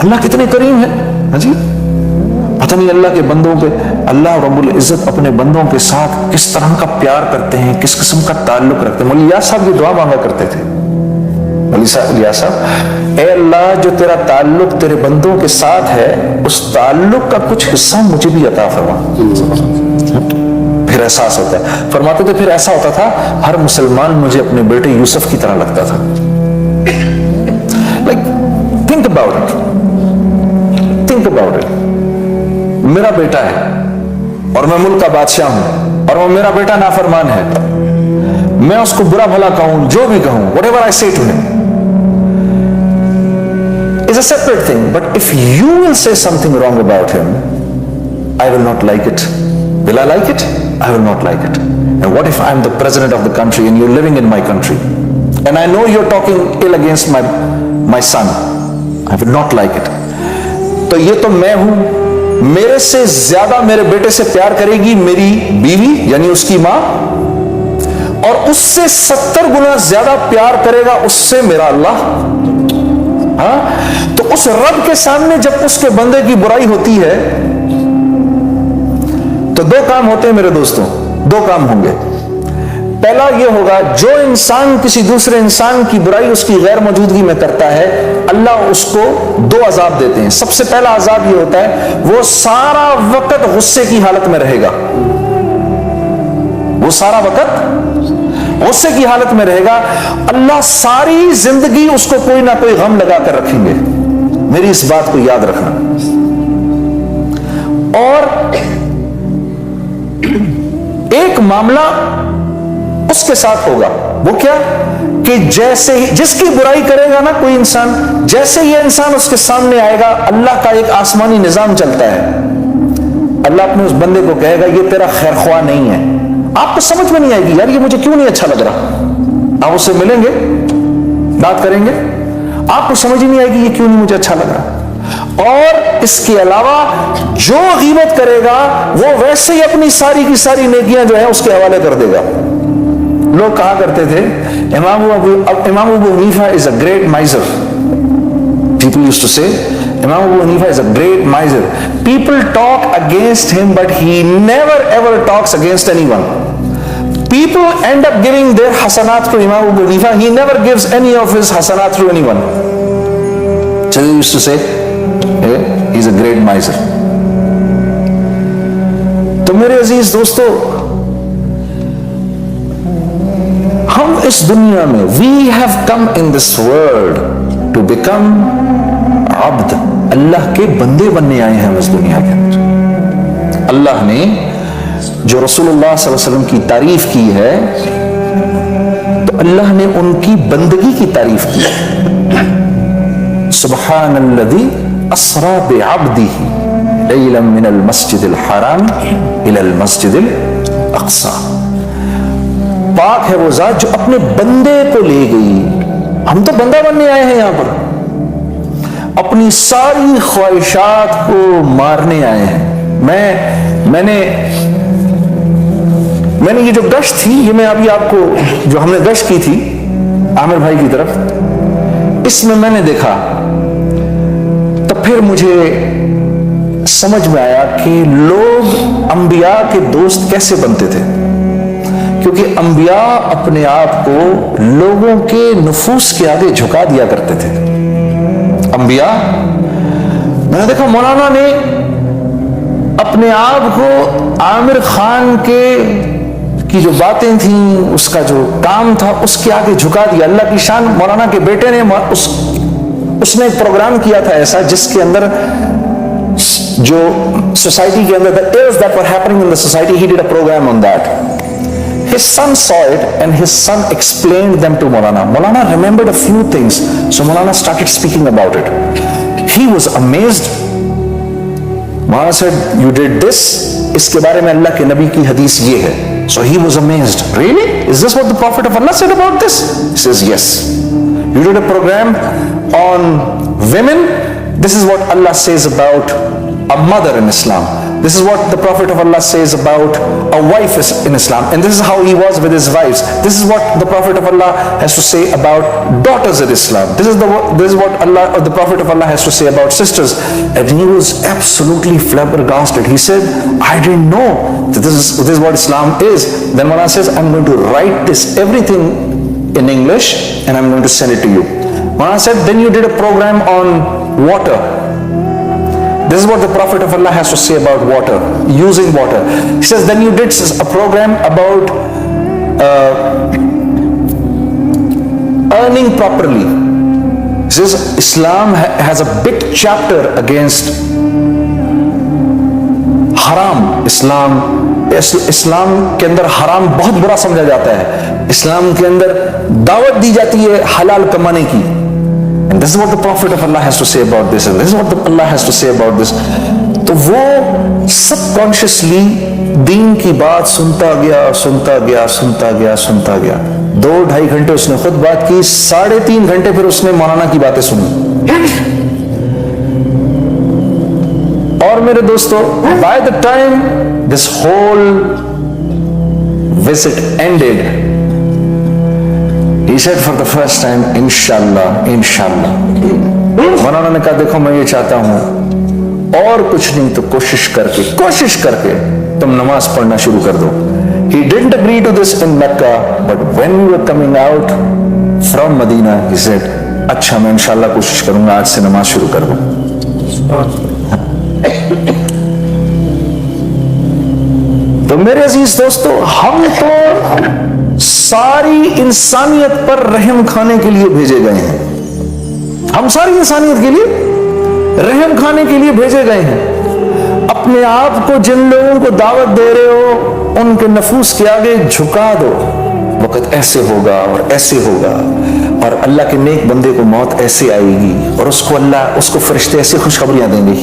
اللہ کتنے کریم ہے. ہاں جی, پتہ نہیں اللہ کے بندوں پہ اللہ رب العزت اپنے بندوں کے ساتھ کس طرح کا پیار کرتے ہیں, کس قسم کا تعلق رکھتے ہیں. مولوی یاس صاحب یہ دعا مانگا کرتے تھے. مولوی یاس صاحب, اے اللہ جو تیرا تعلق تیرے بندوں کے ساتھ ہے, اس تعلق کا کچھ حصہ مجھے بھی عطا فرما. پھر احساس ہوتا ہے. فرماتے تھے پھر ایسا ہوتا تھا ہر مسلمان مجھے اپنے بیٹے یوسف کی طرح لگتا تھا. Think about it. Think about it. میرا بیٹا ہے اور میں ملک کا بادشاہ ہوں, اور وہ میرا بیٹا نافرمان ہے. میں اس کو برا بھلا کہوں, جو بھی کہوں, whatever I say to him is a separate thing. But if you will say something wrong about him, I will not like it. Will I like it? I will not like it. And what if I am the president of the country and you're living in my country and I know you're talking ill against my son? I will not like it. تو یہ تو میں ہوں, میرے سے زیادہ میرے بیٹے سے پیار کرے گی میری بیوی یعنی اس کی ماں, اور اس سے 70 گنا زیادہ پیار کرے گا اس سے میرا اللہ. ہاں, تو اس رب کے سامنے جب اس کے بندے کی برائی ہوتی ہے تو دو کام ہوتے ہیں میرے دوستوں, دو کام ہوں گے. پہلا یہ ہوگا, جو انسان کسی دوسرے انسان کی برائی اس کی غیر موجودگی میں کرتا ہے, اللہ اس کو دو عذاب دیتے ہیں. سب سے پہلا عذاب یہ ہوتا ہے وہ سارا وقت غصے کی حالت میں رہے گا. وہ سارا وقت غصے کی حالت میں رہے گا. اللہ ساری زندگی اس کو کوئی نہ کوئی غم لگا کر رکھیں گے. میری اس بات کو یاد رکھنا. اور ایک معاملہ اس کے ساتھ ہوگا, وہ کیا کہ جیسے ہی جس کی برائی کرے گا نا کوئی انسان, جیسے یہ انسان اس کے سامنے آئے گا, اللہ کا ایک آسمانی نظام چلتا ہے. اللہ اپنے اس بندے کو کہے گا یہ تیرا خیر خواہ نہیں ہے. آپ کو سمجھ میں نہیں آئے گی یار یہ مجھے کیوں نہیں اچھا لگ رہا. آپ اس سے ملیں گے, بات کریں گے, آپ کو سمجھ ہی نہیں آئے گی یہ کیوں نہیں مجھے اچھا لگ رہا. اور اس کے علاوہ جو غیبت کرے گا وہ ویسے ہی اپنی ساری کی ساری نیکیاں جو ہیں اس کے حوالے کر دے گا. لوگ کہا کرتے تھے امام ابو حنیفہ is a great miser. People used to say Imam Abu Hanifa is a great miser. People talk against him but he never ever talks against anyone. People end up giving their hasanat to Imam Abu Hanifa. He never gives any of his hasanat to anyone. So they used to say he's a great miser. تو میرے عزیز دوستو, ہم اس دنیا میں we have come in this world to become عبد, اللہ کے بندے بننے آئے ہیں ہم اس دنیا کے اندر. اللہ نے جو رسول اللہ صلی اللہ علیہ وسلم کی تعریف کی ہے تو اللہ نے ان کی بندگی کی تعریف کی. سبحان الذی اسری بعبدہ لیلا من المسجد الحرام الى المسجد الاقصی. پاک ہے وہ ذات جو اپنے بندے کو لے گئی. ہم تو بندہ بننے آئے ہیں یہاں پر, اپنی ساری خواہشات کو مارنے آئے ہیں. میں نے یہ جو گشت تھی, یہ میں ابھی آپ کو جو ہم نے گشت کی تھی عامر بھائی کی طرف, اس میں نے دیکھا تو پھر مجھے سمجھ میں آیا کہ لوگ انبیاء کے دوست کیسے بنتے تھے. کیونکہ انبیاء اپنے آپ کو لوگوں کے نفوس کے آگے جھکا دیا کرتے تھے. انبیاء, میں نے دیکھا مولانا نے اپنے آپ کو عامر خان کی جو باتیں تھیں, اس کا جو کام تھا, اس کے آگے جھکا دیا. اللہ کی شان, مولانا کے بیٹے نے اس نے ایک پروگرام کیا تھا ایسا جس کے اندر جو سوسائٹی کے اندر the ills that were happening in the society, he did a program on that. His son saw it and his son explained them to Maulana. Maulana remembered a few things, so Maulana started speaking about it. He was amazed. Maulana said, you did this, اس کے بارے میں اللہ کے نبی کی حدیث یہ ہے. So he was amazed. Really? Is this what the Prophet of Allah said about this? He says, yes. You did a program on women. This is what Allah says about a mother in Islam. This is what the Prophet of Allah says about a wife in Islam, and this is how he was with his wives. This is what the Prophet of Allah has to say about daughters in Islam. This is what the Prophet of Allah has to say about sisters. And he was absolutely flabbergasted. He said, I didn't know that this is what Islam is. Then Maulana says, I'm going to write this everything in English and I'm going to send it to you. Maulana said, then you did a program on water. This is what the Prophet of Allah has to say about water, using water. He says, then you did a program about earning properly. He says, Islam has a big chapter against haram. اسلام کے اندر حرام بہت برا سمجھا جاتا ہے. اسلام کے اندر دعوت دی جاتی ہے حلال کمانے کی. And this is what the Prophet of Allah has to say about this. And this is what Allah has to say about this. تو وہ سب کانشیسلی دین کی بات سنتا گیا. 2-2.5 گھنٹے اس نے خود بات کی, 3.5 گھنٹے پھر اس نے مولانا کی باتیں سنی. اور میرے دوستو, by the time this whole visit ended, he said for the first time, inshallah. مولانا نے کہا, دیکھو میں یہ چاہتا ہوں اور کچھ نہیں تو کوشش کر کے تم نماز پڑھنا شروع کر دو. He didn't agree to this in Mecca, but when we were coming out from Medina, he said, اچھا میں انشاءاللہ کوشش کروں گا آج سے نماز شروع کر دوں. تو میرے عزیز دوستو, ہم تو ساری انسانیت پر رحم کھانے کے لیے بھیجے گئے ہیں. ہم ساری انسانیت کے لیے رحم کھانے کے لیے بھیجے گئے ہیں. اپنے آپ کو جن لوگوں کو دعوت دے رہے ہو ان کے نفوس کے آگے جھکا دو. وقت ایسے ہوگا اور ایسے ہوگا, اور اللہ کے نیک بندے کو موت ایسے آئے گی, اور اس کو فرشتے ایسے خوشخبریاں دیں گے.